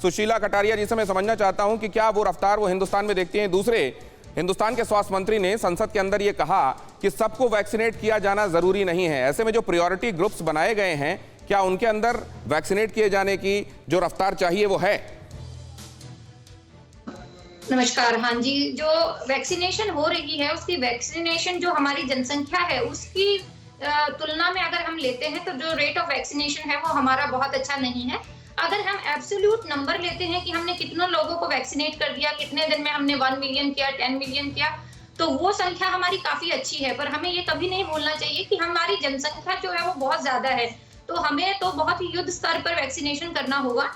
सुशीला कटारिया जी से मैं समझना चाहता हूं कि क्या वो रफ्तार वो हिंदुस्तान में देखती हैं। दूसरे, हिंदुस्तान के स्वास्थ्य मंत्री ने संसद के अंदर ये कहा कि सबको वैक्सीनेट किया जाना जरूरी नहीं है। ऐसे में जो प्रायोरिटी ग्रुप्स बनाए गए हैं, क्या उनके अंदर वैक्सीनेट किए जाने की जो रफ्तार चाहिए वो है? नमस्कार। हाँ जी, जो वैक्सीनेशन हो रही है उसकी वैक्सीनेशन जो हमारी जनसंख्या है उसकी तुलना में अगर हम लेते हैं तो जो रेट ऑफ वैक्सीनेशन है वो हमारा बहुत अच्छा नहीं है। अगर हम एब्सोल्यूट नंबर लेते हैं कि हमने कितनों लोगों को वैक्सीनेट कर दिया, कितने दिन में हमने 1 मिलियन किया, 10 मिलियन किया, तो वो संख्या हमारी काफी अच्छी है। पर हमें ये कभी नहीं भूलना चाहिए कि हमारी जनसंख्या जो है वो बहुत ज्यादा है, तो हमें तो बहुत ही युद्ध स्तर पर वैक्सीनेशन करना होगा।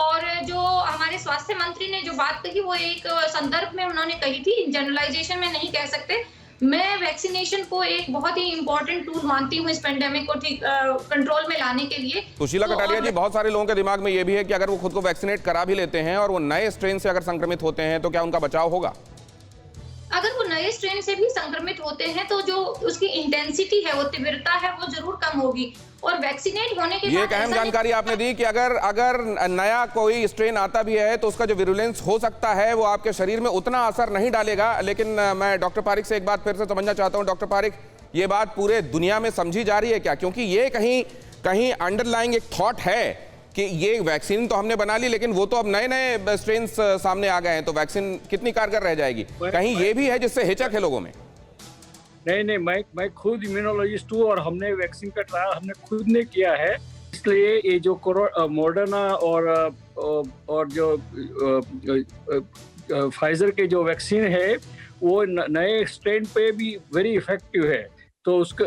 और जो हमारे स्वास्थ्य मंत्री ने जो बात कही वो एक संदर्भ में उन्होंने कही थी, जनरलाइजेशन में नहीं कह सकते। मैं वैक्सीनेशन को एक बहुत ही इंपॉर्टेंट टूल मानती हूँ इस पेंडेमिक को ठीक कंट्रोल में लाने के लिए। सुशीला कटारिया जी, बहुत सारे लोगों के दिमाग में ये भी है कि अगर वो खुद को वैक्सीनेट करा भी लेते हैं और वो नए स्ट्रेन से अगर संक्रमित होते हैं तो क्या उनका बचाव होगा? अगर वो नए स्ट्रेन से भी संक्रमित होते हैं तो जो उसकी इंटेंसिटी है, वो तीव्रता है, वो जरूर कम होगी। और वैक्सीनेट होने के ये एक अहम जानकारी आपने दी कि अगर नया कोई स्ट्रेन आता भी है तो उसका जो विरुलेंस हो सकता है वो आपके शरीर में उतना असर नहीं डालेगा। लेकिन मैं डॉक्टर पारिक से एक बात फिर से समझना चाहता हूं। डॉक्टर पारिक, ये बात पूरे दुनिया में समझी जा रही है क्या? क्योंकि ये कहीं अंडरलाइंग एक थॉट है कि ये वैक्सीन तो हमने बना ली, लेकिन वो तो अब नए नए स्ट्रेन्स सामने आ गए हैं, तो वैक्सीन कितनी कारगर रह जाएगी? कहीं ये भी है जिससे हिचक है लोगों में? नहीं, मैं खुद इम्यूनोलॉजिस्ट हूँ और हमने वैक्सीन का ट्रायल हमने खुद ने किया है। इसलिए ये जो मॉडर्ना और जो फाइजर के जो वैक्सीन है वो नए स्ट्रेन पे भी वेरी इफेक्टिव है। तो उसके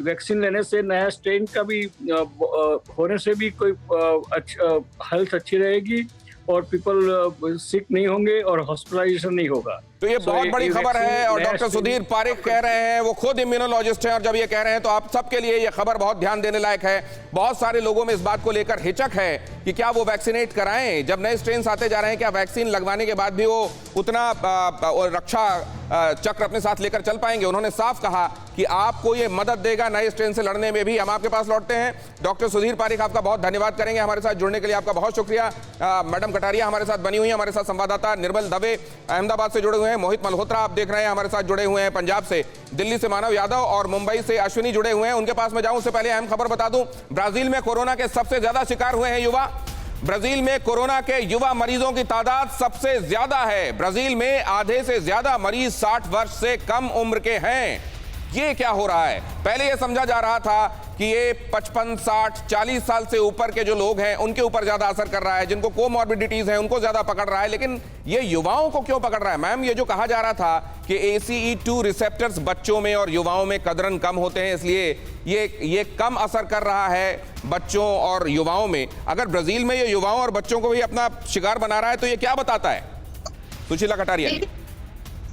वैक्सीन लेने से नया स्ट्रेन का भी होने से भी कोई हेल्थ अच्छी रहेगी और पीपल सिक नहीं होंगे और हॉस्पिटलाइजेशन नहीं होगा। तो ये बहुत बड़ी खबर है और डॉक्टर सुधीर पारिक कह रहे हैं, वो खुद इम्यूनोलॉजिस्ट हैं, और जब ये कह रहे हैं तो आप सबके लिए ये खबर बहुत ध्यान देने लायक है। बहुत सारे लोगों में इस बात को लेकर हिचक है कि क्या वो वैक्सीनेट कराएं। जब नए स्ट्रेन आते जा रहे हैं, क्या वैक्सीन लगवाने के बाद भी वो उतना रक्षा चक्र अपने साथ लेकर चल पाएंगे? उन्होंने साफ कहा कि आपको ये मदद देगा नए स्ट्रेन से लड़ने में भी। हम आपके पास लौटते हैं। डॉक्टर सुधीर पारिक, आपका बहुत धन्यवाद करेंगे हमारे साथ जुड़ने के लिए। आपका बहुत शुक्रिया। मैडम कटारिया हमारे साथ बनी हुई है, हमारे साथ संवाददाता निर्मल दवे अहमदाबाद से जुड़े हुए हैं, मोहित मल्होत्रा आप देख रहे हैं हमारे साथ जुड़े हुए हैं पंजाब से, दिल्ली से मानव यादव और मुंबई से अश्विनी जुड़े हुए हैं। उनके पास मैं जाऊं उससे पहले अहम खबर बता दूं, ब्राजील में कोरोना के सबसे ज्यादा शिकार हुए हैं युवा। ब्राजील में कोरोना के युवा मरीजों की तादाद सबसे ज्यादा है। ब्राजील में आधे से ज्यादा मरीज 60 वर्ष से कम उम्र के हैं। ये क्या हो रहा है? पहले यह समझा जा रहा था कि ये 55, 60, 40 साल से ऊपर के जो लोग हैं उनके ऊपर ज्यादा असर कर रहा है, जिनको कोमॉर्बिडिटीज हैं उनको ज्यादा पकड़ रहा है, लेकिन ये युवाओं को क्यों पकड़ रहा है? मैम, ये जो कहा जा रहा था कि ACE2 रिसेप्टर्स बच्चों में और युवाओं में कदरन कम होते हैं, इसलिए ये कम असर कर रहा है बच्चों और युवाओं में। अगर ब्राजील में ये युवाओं और बच्चों को भी अपना शिकार बना रहा है तो ये क्या बताता है? सुशीला कटारिया,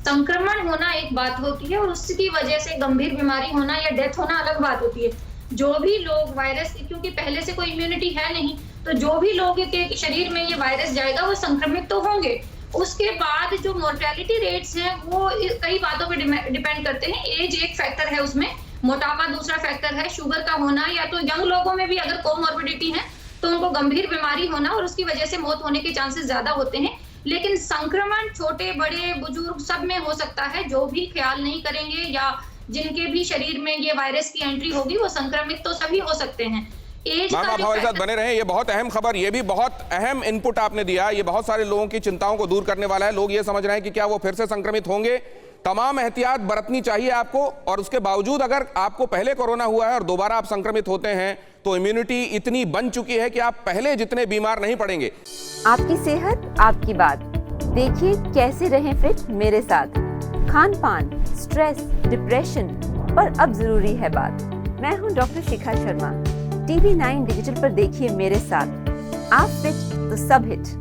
संक्रमण होना एक बात होती है और उसकी वजह से गंभीर बीमारी होना या डेथ होना अलग बात होती है। जो भी लोग वायरस, क्योंकि पहले से कोई इम्यूनिटी है नहीं, तो जो भी लोग के शरीर में ये वायरस जाएगा वो संक्रमित तो होंगे। उसके बाद जो मोर्टेलिटी रेट्स हैं वो कई बातों पे डिपेंड करते हैं। एज एक फैक्टर है उसमें, मोटापा दूसरा फैक्टर है, शुगर का होना, या तो यंग लोगों में भी अगर कोमॉर्बिडिटी है तो उनको गंभीर बीमारी होना और उसकी वजह से मौत होने के चांसेस ज्यादा होते हैं। लेकिन संक्रमण छोटे बड़े बुजुर्ग सब में हो सकता है। जो भी ख्याल नहीं करेंगे या जिनके भी शरीर में ये वायरस की एंट्री होगी वो संक्रमित तो सभी हो सकते हैं। मैम, आप हमारे साथ बने रहें। ये बहुत अहम खबर, ये भी बहुत अहम इनपुट आपने दिया। ये बहुत सारे लोगों की चिंताओं को दूर करने वाला है। लोग ये समझ रहे हैं कि क्या वो फिर से संक्रमित होंगे। तमाम एहतियात बरतनी चाहिए आपको, और उसके बावजूद अगर आपको पहले कोरोना हुआ है और दोबारा आप संक्रमित होते हैं तो इम्यूनिटी इतनी बन चुकी है कि आप पहले जितने बीमार नहीं पड़ेंगे। आपकी सेहत आपकी बात। देखिए कैसे रहें फिट मेरे साथ। खान पान, स्ट्रेस, डिप्रेशन पर अब जरूरी है बात। मैं हूं doctor Shikha Sharma. TV9 digital पर देखिए मेरे साथ। आप फिट तो सब हिट।